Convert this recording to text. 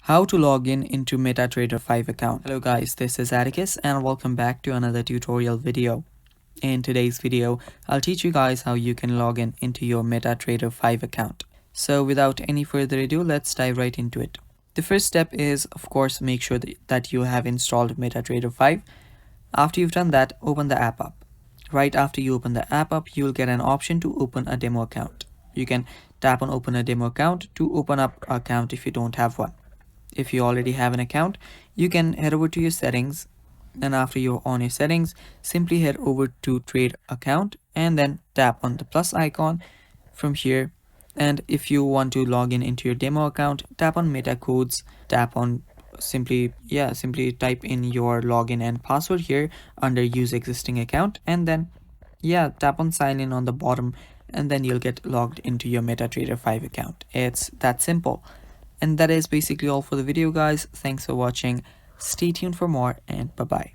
How to log in into MetaTrader 5 account. Hello guys, this is Atticus and welcome back to another tutorial video. In today's video, I'll teach you guys how you can log in into your MetaTrader 5 account. So without any further ado, let's dive right into it. The first step is, of course, make sure that you have installed MetaTrader 5. After you've done that, open the app up. Right after you open the app up, you'll get an option to open a demo account. You can tap on open a demo account to open up an account if you don't have one. If you already have an account, you can head over to your settings, and after you're on your settings, simply head over to trade account and then tap on the plus icon from here. And if you want to log in into your demo account, tap on meta codes, tap on simply type in your login and password here under use existing account, and then tap on sign in on the bottom, and then you'll get logged into your MetaTrader 5 account. It's that simple. And that is basically all for the video, guys. Thanks for watching. Stay tuned for more, and bye bye.